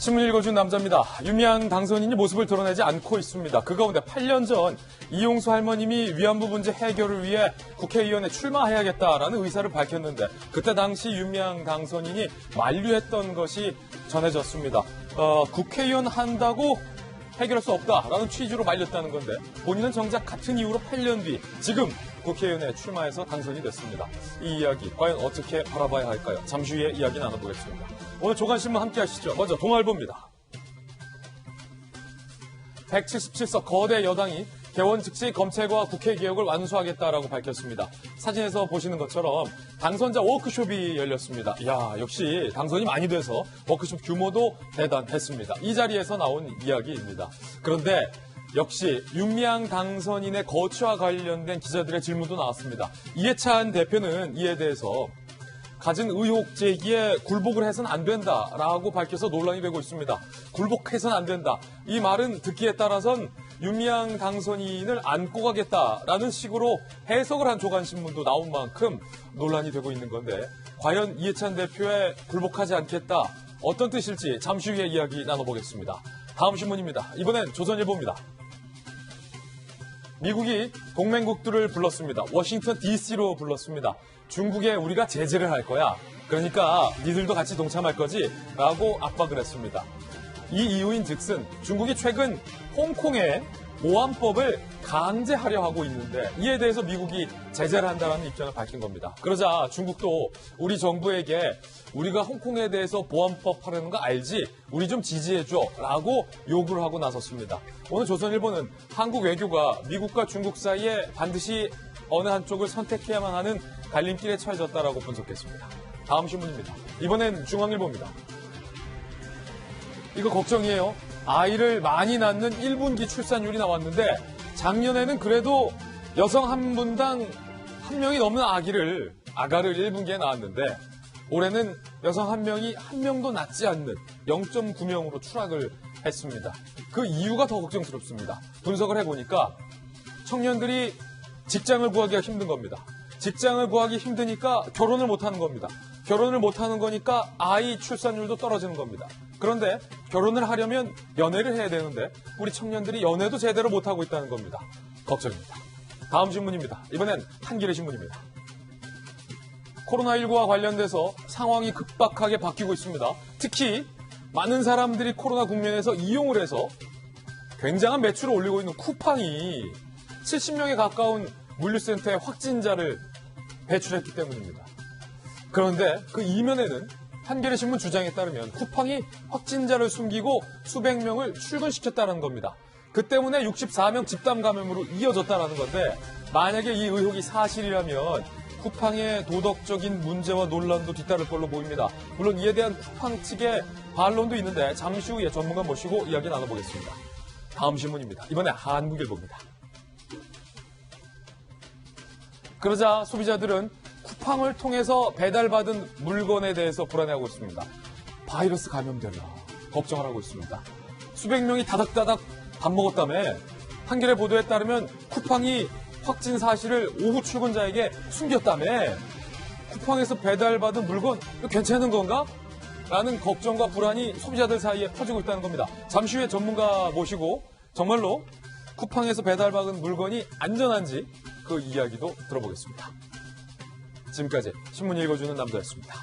신문 읽어준 남자입니다. 윤미향 당선인이 모습을 드러내지 않고 있습니다. 그 가운데 8년 전 이용수 할머님이 위안부 문제 해결을 위해 국회의원에 출마해야겠다라는 의사를 밝혔는데 그때 당시 윤미향 당선인이 만류했던 것이 전해졌습니다. 국회의원 한다고 해결할 수 없다라는 취지로 말렸다는 건데 본인은 정작 같은 이유로 8년 뒤 지금 국회의원에 출마해서 당선이 됐습니다. 이 이야기 과연 어떻게 바라봐야 할까요? 잠시 후에 이야기 나눠보겠습니다. 오늘 조간신문 함께 하시죠. 먼저 동아일보입니다. 177석 거대 여당이 개원 즉시 검찰과 국회 개혁을 완수하겠다라고 밝혔습니다. 사진에서 보시는 것처럼 당선자 워크숍이 열렸습니다. 이야, 역시 당선이 많이 돼서 워크숍 규모도 대단했습니다. 이 자리에서 나온 이야기입니다. 그런데 역시 윤미향 당선인의 거취와 관련된 기자들의 질문도 나왔습니다. 이해찬 대표는 이에 대해서 가진 의혹 제기에 굴복을 해서는 안 된다라고 밝혀서 논란이 되고 있습니다. 굴복해서는 안 된다. 이 말은 듣기에 따라선 윤미향 당선인을 안고 가겠다라는 식으로 해석을 한 조간신문도 나온 만큼 논란이 되고 있는 건데 과연 이해찬 대표에 굴복하지 않겠다. 어떤 뜻일지 잠시 후에 이야기 나눠보겠습니다. 다음 신문입니다. 이번엔 조선일보입니다. 미국이 동맹국들을 불렀습니다. 워싱턴 DC로 불렀습니다. 중국에 우리가 제재를 할 거야. 그러니까 니들도 같이 동참할 거지? 라고 압박을 했습니다. 이 이유인 즉슨 중국이 최근 홍콩에 보안법을 강제하려 하고 있는데 이에 대해서 미국이 제재를 한다는 입장을 밝힌 겁니다. 그러자 중국도 우리 정부에게 우리가 홍콩에 대해서 보안법 하려는 거 알지? 우리 좀 지지해줘 라고 요구를 하고 나섰습니다. 오늘 조선일보는 한국 외교가 미국과 중국 사이에 반드시 어느 한쪽을 선택해야만 하는 갈림길에 처해졌다라고 분석했습니다. 다음 신문입니다. 이번엔 중앙일보입니다. 이거 걱정이에요. 아이를 많이 낳는 1분기 출산율이 나왔는데 작년에는 그래도 여성 한 분당 한 명이 넘는 아가를 1분기에 낳았는데 올해는 여성 한 명이 한 명도 낳지 않는 0.9명으로 추락을 했습니다. 그 이유가 더 걱정스럽습니다. 분석을 해보니까 청년들이 직장을 구하기가 힘든 겁니다. 직장을 구하기 힘드니까 결혼을 못하는 겁니다. 결혼을 못하는 거니까 아이 출산율도 떨어지는 겁니다. 그런데 결혼을 하려면 연애를 해야 되는데 우리 청년들이 연애도 제대로 못하고 있다는 겁니다. 걱정입니다. 다음 신문입니다. 이번엔 한겨레 신문입니다. 코로나19와 관련돼서 상황이 급박하게 바뀌고 있습니다. 특히 많은 사람들이 코로나 국면에서 이용을 해서 굉장한 매출을 올리고 있는 쿠팡이 70명에 가까운 물류센터에 확진자를 배출했기 때문입니다. 그런데 그 이면에는 한겨레신문 주장에 따르면 쿠팡이 확진자를 숨기고 수백 명을 출근시켰다는 겁니다. 그 때문에 64명 집단 감염으로 이어졌다는 건데 만약에 이 의혹이 사실이라면 쿠팡의 도덕적인 문제와 논란도 뒤따를 걸로 보입니다. 물론 이에 대한 쿠팡 측의 반론도 있는데 잠시 후에 전문가 모시고 이야기 나눠보겠습니다. 다음 신문입니다. 이번에 한국일보입니다. 그러자 소비자들은 쿠팡을 통해서 배달받은 물건에 대해서 불안해하고 있습니다. 바이러스 감염되나 걱정을 하고 있습니다. 수백 명이 다닥다닥 밥 먹었다며 한겨레 보도에 따르면 쿠팡이 확진 사실을 오후 출근자에게 숨겼다며 쿠팡에서 배달받은 물건 이거 괜찮은 건가? 라는 걱정과 불안이 소비자들 사이에 퍼지고 있다는 겁니다. 잠시 후에 전문가 모시고 정말로 쿠팡에서 배달받은 물건이 안전한지 그 이야기도 들어보겠습니다. 지금까지 신문 읽어주는 남자였습니다.